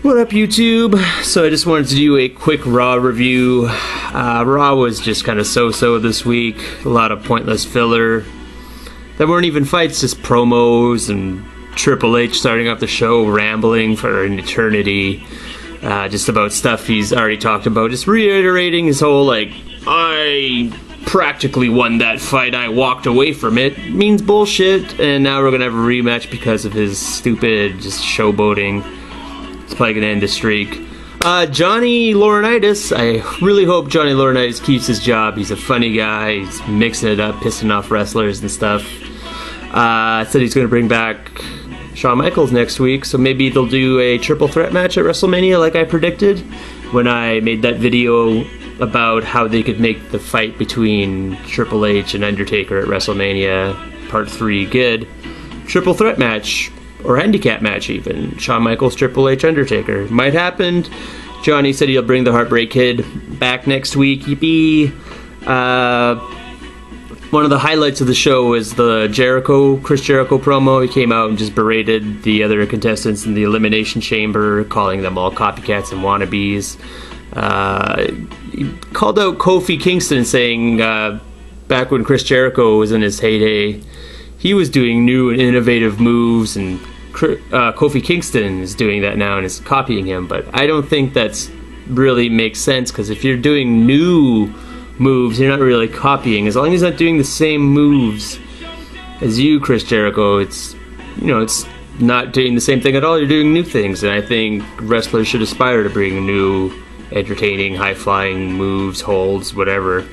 What up, YouTube? So I just wanted to do a quick Raw review. Raw was just kind of so-so this week. A lot of pointless filler. That weren't even fights, just promos and Triple H starting off the show rambling for an eternity. Just about stuff he's already talked about. Just reiterating his whole, like, I practically won that fight, I walked away from it, means bullshit, and now we're gonna have a rematch because of his stupid, just showboating. It's probably gonna end the streak. Johnny Laurinaitis, I really hope Johnny Laurinaitis keeps his job. He's a funny guy, he's mixing it up, pissing off wrestlers and stuff. Said he's gonna bring back Shawn Michaels next week, so maybe they'll do a triple threat match at WrestleMania like I predicted when I made that video about how they could make the fight between Triple H and Undertaker at WrestleMania Part 3 good. Triple threat match, or handicap match even. Shawn Michaels, Triple H, Undertaker. Might happen. Johnny said he'll bring the Heartbreak Kid back next week. Yippee! One of the highlights of the show was the Chris Jericho promo. He came out and just berated the other contestants in the Elimination Chamber, calling them all copycats and wannabes. He called out Kofi Kingston, saying back when Chris Jericho was in his heyday, he was doing new and innovative moves, and Kofi Kingston is doing that now and is copying him. But I don't think that's really makes sense, because if you're doing new moves, you're not really copying. As long as you're not doing the same moves as you, Chris Jericho, it's not doing the same thing at all. You're doing new things, and I think wrestlers should aspire to bring new, entertaining, high-flying moves, holds, whatever.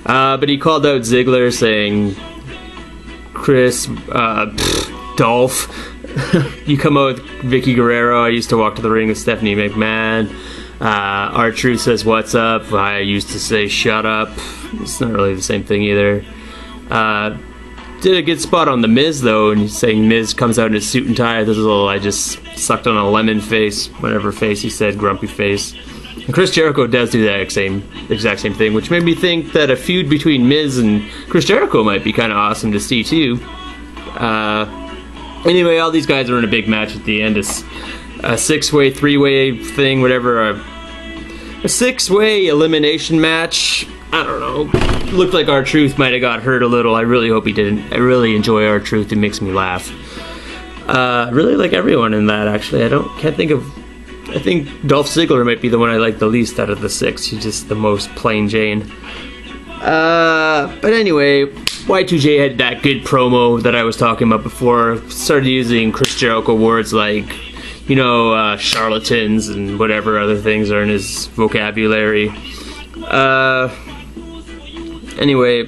But he called out Ziggler, saying, Chris, Dolph, you come out with Vicky Guerrero. I used to walk to the ring with Stephanie McMahon. R-Truth says, what's up? I used to say, shut up. It's not really the same thing either. Did a good spot on The Miz, though, and he's saying Miz comes out in his suit and tie. There's a little, I just sucked on a lemon face, whatever face he said, grumpy face. And Chris Jericho does do that exact same thing, which made me think that a feud between Miz and Chris Jericho might be kind of awesome to see, too. Anyway, all these guys are in a big match at the end. It's a six-way, three-way thing, whatever. A six-way elimination match. I don't know. Looked like R-Truth might have got hurt a little. I really hope he didn't. I really enjoy R-Truth. It makes me laugh. Really like everyone in that, actually. I think Dolph Ziggler might be the one I like the least out of the six. He's just the most plain Jane. But anyway, Y2J had that good promo that I was talking about before. Started using Chris Jericho words like, charlatans and whatever other things are in his vocabulary. Anyway,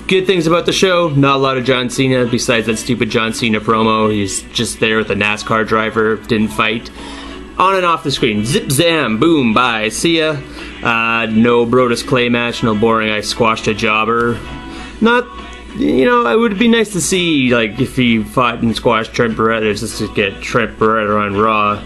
good things about the show. Not a lot of John Cena besides that stupid John Cena promo. He's just there with a NASCAR driver. Didn't fight. On and off the screen. Zip, zam, boom, bye. See ya. No Brodus Clay match. No boring I squashed a jobber. It would be nice to see, like, if he fought and squashed Trent Beretta, just to get Trent Beretta on Raw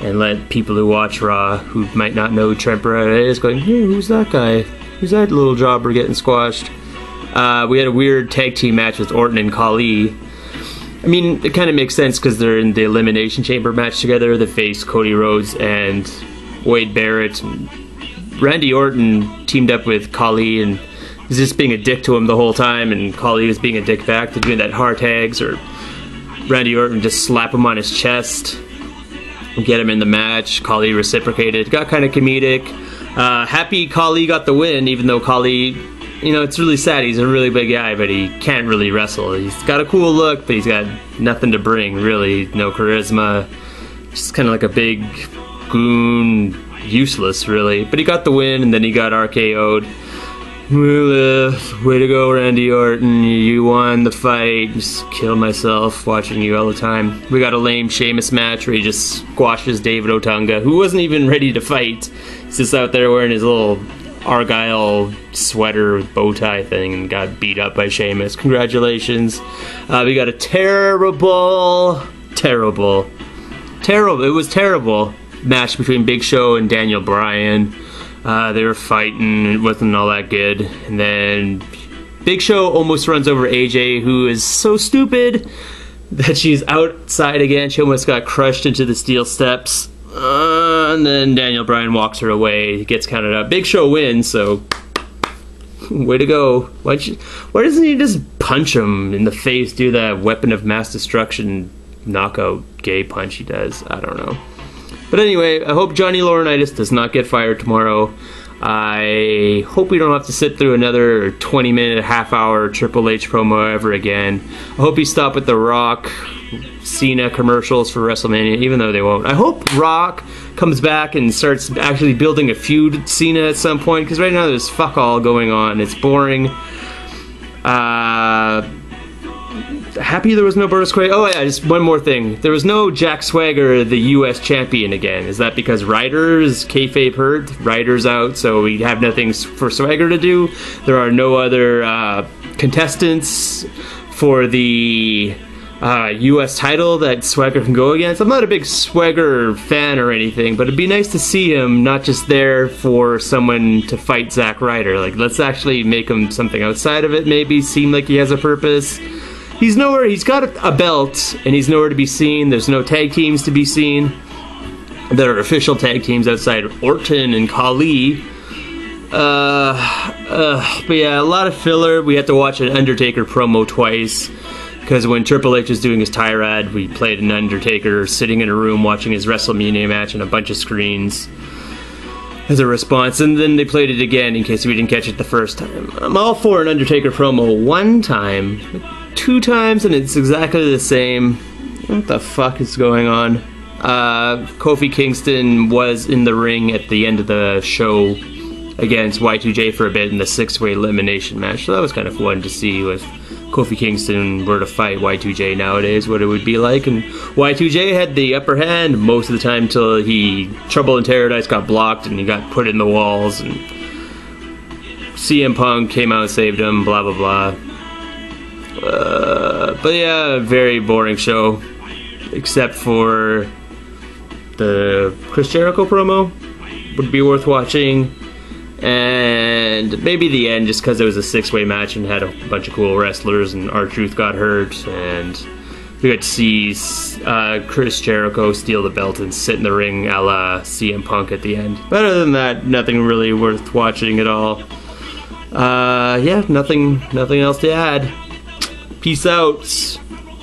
and let people who watch Raw, who might not know who Trent Beretta is, going, hey, who's that guy? Who's that little jobber getting squashed? We had a weird tag team match with Orton and Khali. I mean, it kind of makes sense because they're in the Elimination Chamber match together. They faced Cody Rhodes and Wade Barrett. Randy Orton teamed up with Khali and was just being a dick to him the whole time, and Khali was being a dick back. They're doing that hard tags, or Randy Orton just slap him on his chest and get him in the match. Khali reciprocated. Got kind of comedic. Happy Khali got the win, even though Khali, it's really sad. He's a really big guy, but he can't really wrestle. He's got a cool look, but he's got nothing to bring, really. No charisma. Just kind of like a big goon, useless, really. But he got the win, and then he got RKO'd. Way to go, Randy Orton. You won the fight. Just kill myself watching you all the time. We got a lame Sheamus match where he just squashes David Otunga, who wasn't even ready to fight. He's just out there wearing his little Argyle sweater with bow tie thing and got beat up by Sheamus. Congratulations. We got a terrible match between Big Show and Daniel Bryan. They were fighting, it wasn't all that good. And then Big Show almost runs over AJ, who is so stupid that she's outside again. She almost got crushed into the steel steps. And then Daniel Bryan walks her away, gets counted out. Big Show wins, so way to go. Why doesn't he just punch him in the face, do that weapon of mass destruction knockout gay punch he does? I don't know. But anyway, I hope Johnny Laurinaitis does not get fired tomorrow. I hope we don't have to sit through another 20-minute, half-hour Triple H promo ever again. I hope he stopped with the Rock, Cena commercials for WrestleMania, even though they won't. I hope Rock comes back and starts actually building a feud with Cena at some point, because right now there's fuck all going on. It's boring. Happy there was no Brodus Clay. Oh yeah, just one more thing. There was no Jack Swagger, the U.S. champion again. Is that because Ryder's kayfabe hurt? Ryder's out, so we have nothing for Swagger to do. There are no other contestants for the U.S. title that Swagger can go against. I'm not a big Swagger fan or anything, but it'd be nice to see him not just there for someone to fight Zack Ryder. Like, let's actually make him something outside of it, maybe seem like he has a purpose. He's nowhere. He's got a belt, and he's nowhere to be seen. There's no tag teams to be seen. There are official tag teams outside Orton and Khali. But yeah, a lot of filler. We had to watch an Undertaker promo twice, because when Triple H was doing his tirade, we played an Undertaker sitting in a room watching his WrestleMania match on a bunch of screens as a response, and then they played it again in case we didn't catch it the first time. I'm all for an Undertaker promo one time, 2 times, and it's exactly the same. What the fuck is going on? Kofi Kingston was in the ring at the end of the show against Y2J for a bit in the 6-way elimination match, so that was kind of fun to see if Kofi Kingston were to fight Y2J nowadays, what it would be like. And Y2J had the upper hand most of the time until Trouble in Paradise got blocked and he got put in the walls, and CM Punk came out and saved him, blah blah blah. But yeah, very boring show, except for the Chris Jericho promo would be worth watching, and maybe the end, just because it was a 6-way match and had a bunch of cool wrestlers, and R-Truth got hurt, and we got to see Chris Jericho steal the belt and sit in the ring a la CM Punk at the end. But other than that, nothing really worth watching at all. Yeah, nothing else to add. Peace out.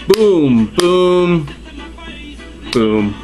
Boom, boom, boom.